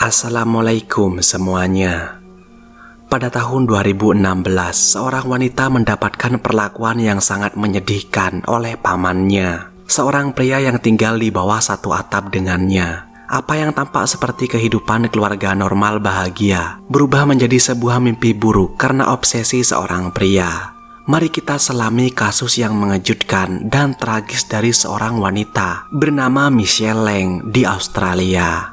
Assalamualaikum semuanya. Pada tahun 2016, seorang wanita mendapatkan perlakuan yang sangat menyedihkan oleh pamannya. Seorang pria yang tinggal di bawah satu atap dengannya. Apa yang tampak seperti kehidupan keluarga normal bahagia berubah menjadi sebuah mimpi buruk karena obsesi seorang pria. Mari kita selami kasus yang mengejutkan dan tragis dari seorang wanita bernama Michelle Lang di Australia.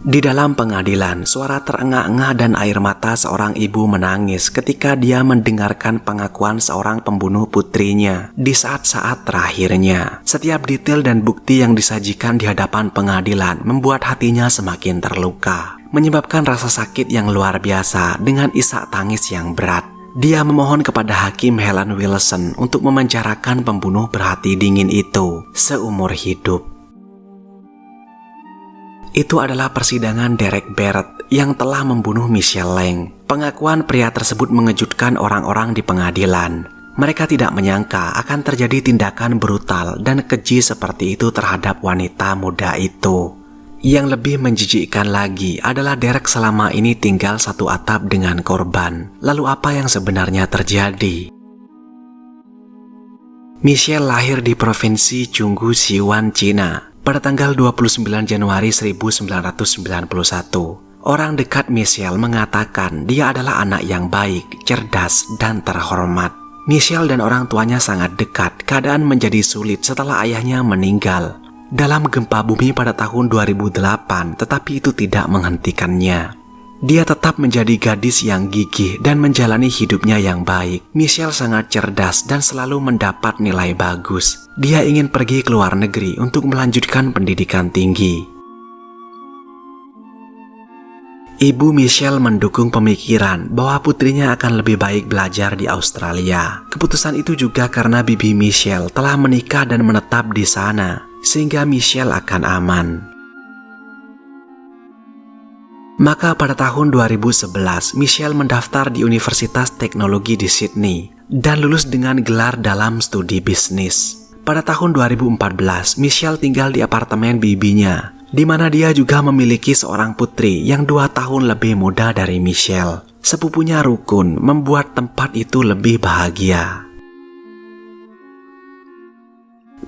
Di dalam pengadilan, suara terengah-engah dan air mata seorang ibu menangis ketika dia mendengarkan pengakuan seorang pembunuh putrinya di saat-saat terakhirnya. Setiap detail dan bukti yang disajikan di hadapan pengadilan membuat hatinya semakin terluka, menyebabkan rasa sakit yang luar biasa dengan isak tangis yang berat. Dia memohon kepada Hakim Helen Wilson untuk memenjarakan pembunuh berhati dingin itu seumur hidup. Itu adalah persidangan Derek Barrett yang telah membunuh Michelle Lang. Pengakuan pria tersebut mengejutkan orang-orang di pengadilan. Mereka tidak menyangka akan terjadi tindakan brutal dan keji seperti itu terhadap wanita muda itu. Yang lebih menjijikkan lagi adalah Derek selama ini tinggal satu atap dengan korban. Lalu apa yang sebenarnya terjadi? Michelle lahir di provinsi Chungju, Sichuan, Cina pada tanggal 29 Januari 1991. Orang dekat Michelle mengatakan dia adalah anak yang baik, cerdas, dan terhormat. Michelle dan orang tuanya sangat dekat. Keadaan menjadi sulit setelah ayahnya meninggal dalam gempa bumi pada tahun 2008, tetapi itu tidak menghentikannya. Dia tetap menjadi gadis yang gigih dan menjalani hidupnya yang baik. Michelle sangat cerdas dan selalu mendapat nilai bagus. Dia ingin pergi ke luar negeri untuk melanjutkan pendidikan tinggi. Ibu Michelle mendukung pemikiran bahwa putrinya akan lebih baik belajar di Australia. Keputusan itu juga karena bibi Michelle telah menikah dan menetap di sana, sehingga Michelle akan aman. Maka pada tahun 2011, Michelle mendaftar di Universitas Teknologi di Sydney dan lulus dengan gelar dalam studi bisnis. Pada tahun 2014, Michelle tinggal di apartemen bibinya, di mana dia juga memiliki seorang putri yang 2 tahun lebih muda dari Michelle. Sepupunya rukun membuat tempat itu lebih bahagia.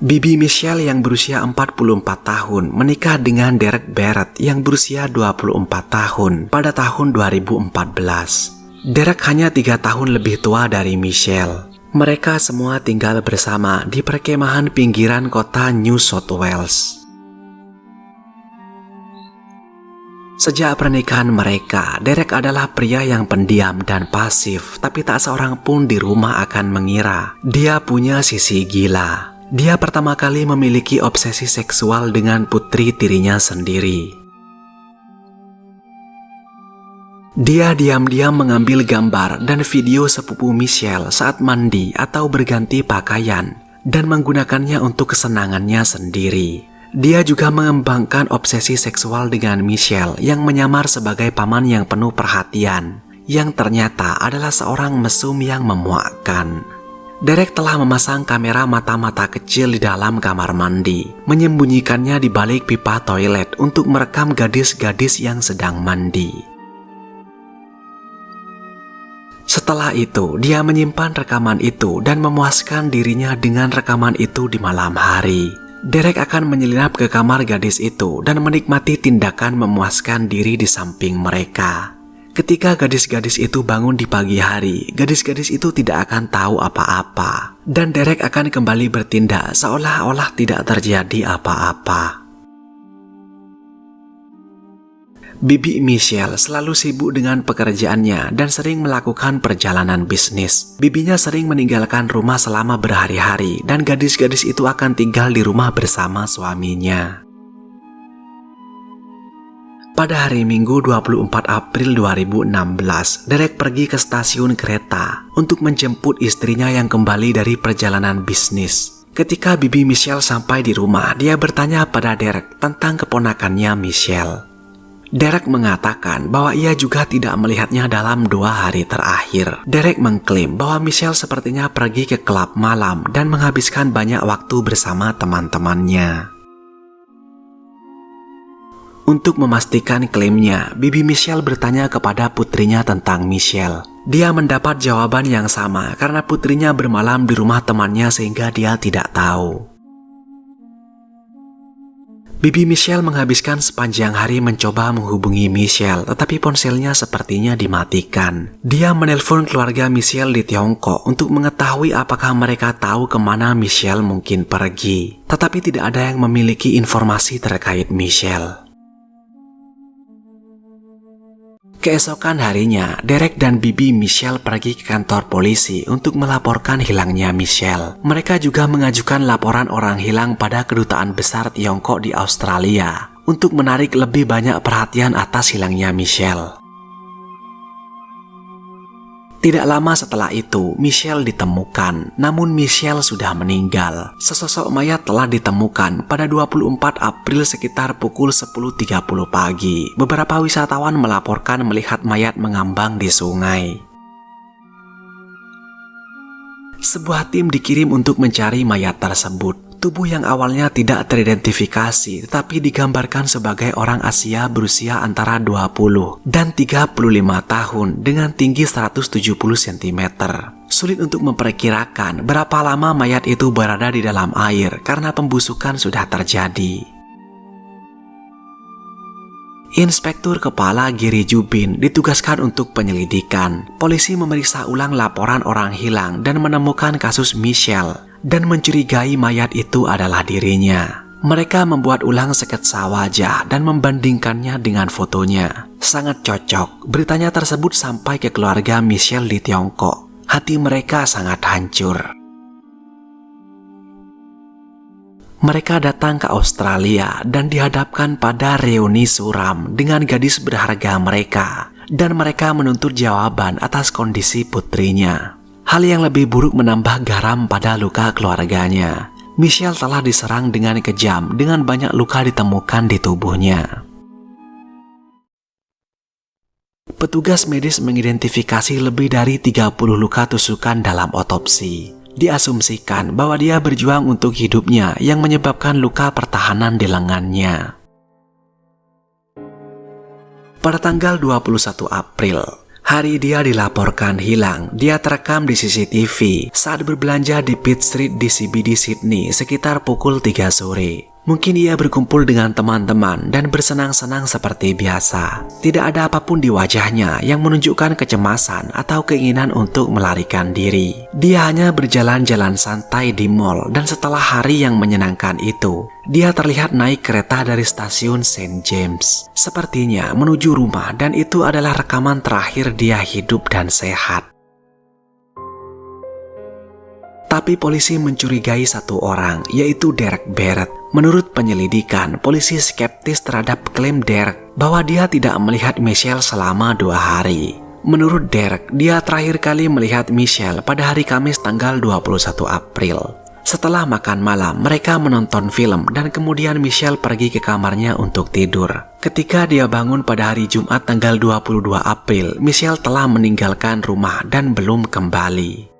Bibi Michelle yang berusia 44 tahun menikah dengan Derek Barrett yang berusia 24 tahun pada tahun 2014. Derek hanya 3 tahun lebih tua dari Michelle. Mereka semua tinggal bersama di perkemahan pinggiran kota New South Wales. Sejak pernikahan mereka, Derek adalah pria yang pendiam dan pasif, tapi tak seorang pun di rumah akan mengira dia punya sisi gila. Dia pertama kali memiliki obsesi seksual dengan putri tirinya sendiri. Dia diam-diam mengambil gambar dan video sepupu Michelle saat mandi atau berganti pakaian dan menggunakannya untuk kesenangannya sendiri. Dia juga mengembangkan obsesi seksual dengan Michelle yang menyamar sebagai paman yang penuh perhatian, yang ternyata adalah seorang mesum yang memuakkan. Derek telah memasang kamera mata-mata kecil di dalam kamar mandi, menyembunyikannya di balik pipa toilet untuk merekam gadis-gadis yang sedang mandi. Setelah itu, dia menyimpan rekaman itu dan memuaskan dirinya dengan rekaman itu di malam hari. Derek akan menyelinap ke kamar gadis itu dan menikmati tindakan memuaskan diri di samping mereka. Ketika gadis-gadis itu bangun di pagi hari, gadis-gadis itu tidak akan tahu apa-apa. Dan Derek akan kembali bertindak seolah-olah tidak terjadi apa-apa. Bibi Michelle selalu sibuk dengan pekerjaannya dan sering melakukan perjalanan bisnis. Bibinya sering meninggalkan rumah selama berhari-hari dan gadis-gadis itu akan tinggal di rumah bersama suaminya. Pada hari Minggu 24 April 2016, Derek pergi ke stasiun kereta untuk menjemput istrinya yang kembali dari perjalanan bisnis. Ketika bibi Michelle sampai di rumah, dia bertanya pada Derek tentang keponakannya Michelle. Derek mengatakan bahwa ia juga tidak melihatnya dalam 2 hari terakhir. Derek mengklaim bahwa Michelle sepertinya pergi ke klub malam dan menghabiskan banyak waktu bersama teman-temannya. Untuk memastikan klaimnya, Bibi Michelle bertanya kepada putrinya tentang Michelle. Dia mendapat jawaban yang sama karena putrinya bermalam di rumah temannya sehingga dia tidak tahu. Bibi Michelle menghabiskan sepanjang hari mencoba menghubungi Michelle, tetapi ponselnya sepertinya dimatikan. Dia menelpon keluarga Michelle di Tiongkok untuk mengetahui apakah mereka tahu kemana Michelle mungkin pergi. Tetapi tidak ada yang memiliki informasi terkait Michelle. Keesokan harinya, Derek dan Bibi Michelle pergi ke kantor polisi untuk melaporkan hilangnya Michelle. Mereka juga mengajukan laporan orang hilang pada Kedutaan Besar Tiongkok di Australia untuk menarik lebih banyak perhatian atas hilangnya Michelle. Tidak lama setelah itu, Michelle ditemukan, namun Michelle sudah meninggal. Sesosok mayat telah ditemukan pada 24 April sekitar pukul 10.30 pagi. Beberapa wisatawan melaporkan melihat mayat mengambang di sungai. Sebuah tim dikirim untuk mencari mayat tersebut. Tubuh yang awalnya tidak teridentifikasi tetapi digambarkan sebagai orang Asia berusia antara 20 dan 35 tahun dengan tinggi 170 cm. Sulit untuk memperkirakan berapa lama mayat itu berada di dalam air karena pembusukan sudah terjadi. Inspektur Kepala Giri Jubin ditugaskan untuk penyelidikan. Polisi memeriksa ulang laporan orang hilang dan menemukan kasus Michelle dan mencurigai mayat itu adalah dirinya. Mereka membuat ulang sketsa wajah dan membandingkannya dengan fotonya. Sangat cocok. Beritanya tersebut sampai ke keluarga Michelle di Tiongkok. Hati mereka sangat hancur. Mereka datang ke Australia dan dihadapkan pada reuni suram dengan gadis berharga mereka, dan mereka menuntut jawaban atas kondisi putrinya. Hal yang lebih buruk menambah garam pada luka keluarganya. Michelle telah diserang dengan kejam dengan banyak luka ditemukan di tubuhnya. Petugas medis mengidentifikasi lebih dari 30 luka tusukan dalam otopsi. Diasumsikan bahwa dia berjuang untuk hidupnya yang menyebabkan luka pertahanan di lengannya. Pada tanggal 21 April, hari dia dilaporkan hilang. Dia terekam di CCTV saat berbelanja di Pitt Street di CBD Sydney sekitar pukul 3 sore. Mungkin ia berkumpul dengan teman-teman dan bersenang-senang seperti biasa. Tidak ada apapun di wajahnya yang menunjukkan kecemasan atau keinginan untuk melarikan diri. Dia hanya berjalan-jalan santai di mall dan setelah hari yang menyenangkan itu, dia terlihat naik kereta dari stasiun St. James. Sepertinya menuju rumah dan itu adalah rekaman terakhir dia hidup dan sehat. Tapi polisi mencurigai satu orang, yaitu Derek Barrett. Menurut penyelidikan, polisi skeptis terhadap klaim Derek bahwa dia tidak melihat Michelle selama 2 hari. Menurut Derek, dia terakhir kali melihat Michelle pada hari Kamis tanggal 21 April. Setelah makan malam, mereka menonton film dan kemudian Michelle pergi ke kamarnya untuk tidur. Ketika dia bangun pada hari Jumat tanggal 22 April, Michelle telah meninggalkan rumah dan belum kembali.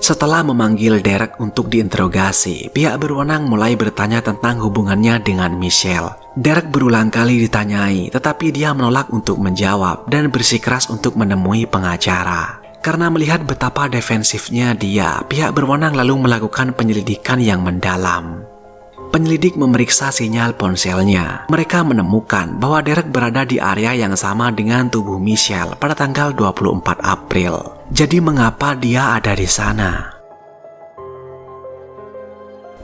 Setelah memanggil Derek untuk diinterogasi, pihak berwenang mulai bertanya tentang hubungannya dengan Michelle. Derek berulang kali ditanyai, tetapi dia menolak untuk menjawab dan bersikeras untuk menemui pengacara. Karena melihat betapa defensifnya dia, pihak berwenang lalu melakukan penyelidikan yang mendalam. Penyelidik memeriksa sinyal ponselnya. Mereka menemukan bahwa Derek berada di area yang sama dengan tubuh Michelle pada tanggal 24 April. Jadi mengapa dia ada di sana?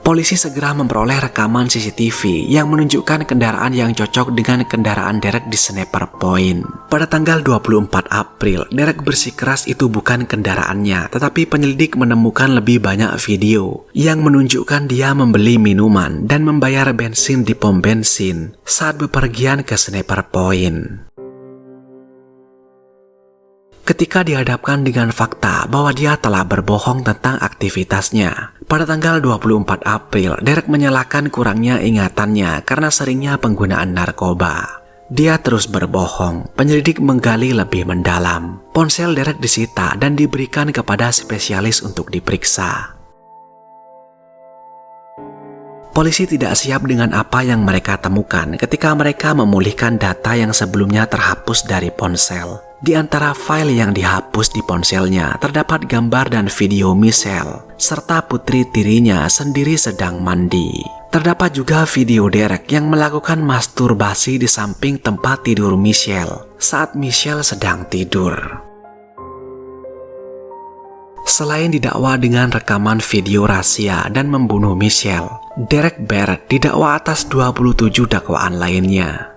Polisi segera memperoleh rekaman CCTV yang menunjukkan kendaraan yang cocok dengan kendaraan Derek di Sniper Point. Pada tanggal 24 April, Derek bersikeras itu bukan kendaraannya, tetapi penyelidik menemukan lebih banyak video yang menunjukkan dia membeli minuman dan membayar bensin di pom bensin saat bepergian ke Sniper Point. Ketika dihadapkan dengan fakta bahwa dia telah berbohong tentang aktivitasnya, pada tanggal 24 April, Derek menyalahkan kurangnya ingatannya karena seringnya penggunaan narkoba. Dia terus berbohong. Penyelidik menggali lebih mendalam. Ponsel Derek disita dan diberikan kepada spesialis untuk diperiksa. Polisi tidak siap dengan apa yang mereka temukan ketika mereka memulihkan data yang sebelumnya terhapus dari ponsel. Di antara file yang dihapus di ponselnya terdapat gambar dan video Michelle serta putri tirinya sendiri sedang mandi. Terdapat juga video Derek yang melakukan masturbasi di samping tempat tidur Michelle saat Michelle sedang tidur. Selain didakwa dengan rekaman video rahasia dan membunuh Michelle, Derek Barrett didakwa atas 27 dakwaan lainnya.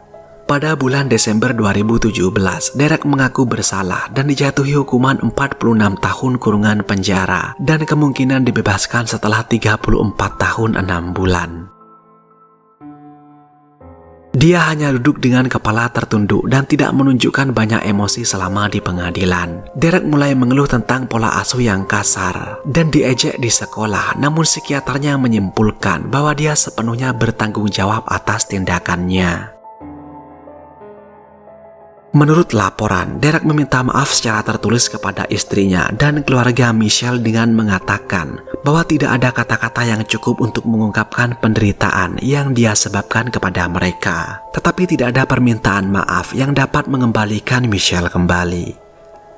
Pada bulan Desember 2017, Derek mengaku bersalah dan dijatuhi hukuman 46 tahun kurungan penjara dan kemungkinan dibebaskan setelah 34 tahun 6 bulan. Dia hanya duduk dengan kepala tertunduk dan tidak menunjukkan banyak emosi selama di pengadilan. Derek mulai mengeluh tentang pola asuh yang kasar dan diejek di sekolah, namun psikiaternya menyimpulkan bahwa dia sepenuhnya bertanggung jawab atas tindakannya. Menurut laporan, Derek meminta maaf secara tertulis kepada istrinya dan keluarga Michelle dengan mengatakan bahwa tidak ada kata-kata yang cukup untuk mengungkapkan penderitaan yang dia sebabkan kepada mereka. Tetapi tidak ada permintaan maaf yang dapat mengembalikan Michelle kembali.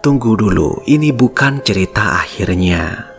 Tunggu dulu, ini bukan cerita akhirnya.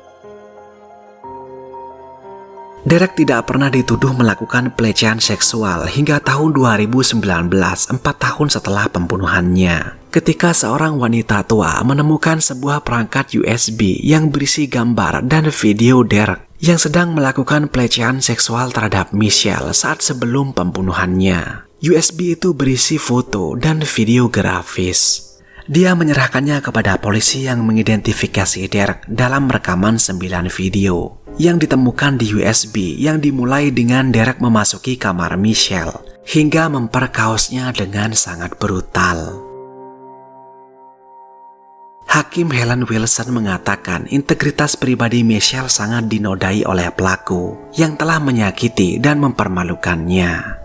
Derek tidak pernah dituduh melakukan pelecehan seksual hingga tahun 2019, 4 tahun setelah pembunuhannya. Ketika seorang wanita tua menemukan sebuah perangkat USB yang berisi gambar dan video Derek yang sedang melakukan pelecehan seksual terhadap Michelle saat sebelum pembunuhannya. USB itu berisi foto dan video grafis. Dia menyerahkannya kepada polisi yang mengidentifikasi Derek dalam rekaman 9 video yang ditemukan di USB yang dimulai dengan Derek memasuki kamar Michelle hingga memperkaosnya dengan sangat brutal. Hakim Helen Wilson mengatakan integritas pribadi Michelle sangat dinodai oleh pelaku yang telah menyakiti dan mempermalukannya.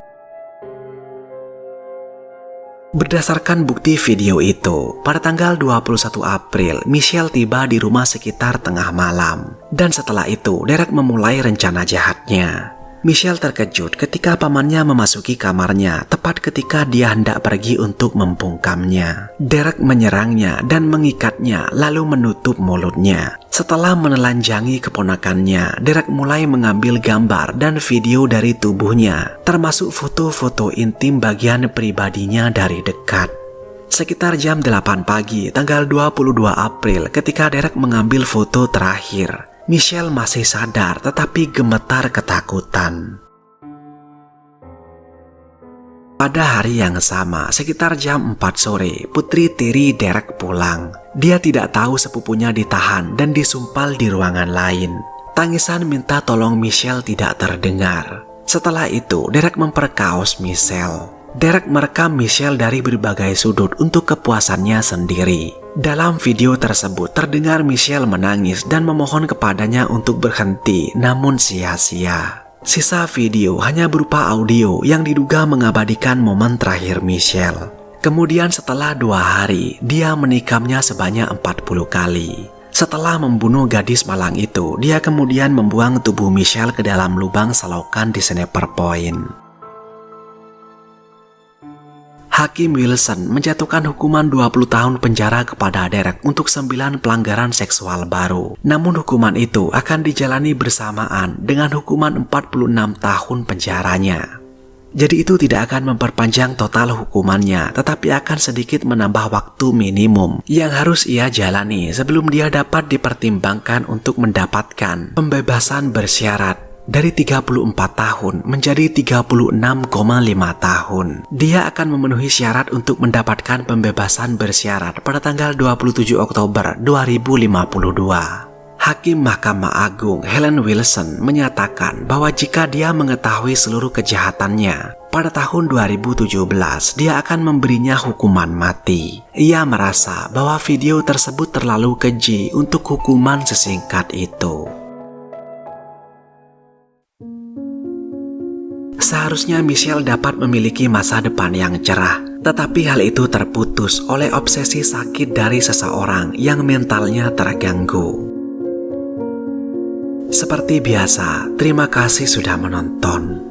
Berdasarkan bukti video itu, pada tanggal 21 April, Michelle tiba di rumah sekitar tengah malam. Dan setelah itu, Derek memulai rencana jahatnya. Michelle terkejut ketika pamannya memasuki kamarnya tepat ketika dia hendak pergi untuk membungkamnya. Derek menyerangnya dan mengikatnya lalu menutup mulutnya. Setelah menelanjangi keponakannya, Derek mulai mengambil gambar dan video dari tubuhnya, termasuk foto-foto intim bagian pribadinya dari dekat. Sekitar jam 8 pagi, tanggal 22 April, ketika Derek mengambil foto terakhir, Michelle masih sadar tetapi gemetar ketakutan. Pada hari yang sama, sekitar jam 4 sore, putri tiri Derek pulang. Dia tidak tahu sepupunya ditahan dan disumpal di ruangan lain. Tangisan minta tolong Michelle tidak terdengar. Setelah itu, Derek memperkaos Michelle. Derek merekam Michelle dari berbagai sudut untuk kepuasannya sendiri. Dalam video tersebut terdengar Michelle menangis dan memohon kepadanya untuk berhenti, namun sia-sia. Sisa video hanya berupa audio yang diduga mengabadikan momen terakhir Michelle. Kemudian setelah 2 hari, dia menikamnya sebanyak 40 kali. Setelah membunuh gadis malang itu, dia kemudian membuang tubuh Michelle ke dalam lubang selokan di Sniper Point. Hakim Wilson menjatuhkan hukuman 20 tahun penjara kepada Derek untuk 9 pelanggaran seksual baru. Namun hukuman itu akan dijalani bersamaan dengan hukuman 46 tahun penjaranya. Jadi itu tidak akan memperpanjang total hukumannya, tetapi akan sedikit menambah waktu minimum yang harus ia jalani sebelum dia dapat dipertimbangkan untuk mendapatkan pembebasan bersyarat. Dari 34 tahun menjadi 36,5 tahun. Dia akan memenuhi syarat untuk mendapatkan pembebasan bersyarat pada tanggal 27 Oktober 2052. Hakim Mahkamah Agung Helen Wilson menyatakan bahwa jika dia mengetahui seluruh kejahatannya, pada tahun 2017 dia akan memberinya hukuman mati. Ia merasa bahwa video tersebut terlalu keji untuk hukuman sesingkat itu. Seharusnya Michelle dapat memiliki masa depan yang cerah, tetapi hal itu terputus oleh obsesi sakit dari seseorang yang mentalnya terganggu. Seperti biasa, terima kasih sudah menonton.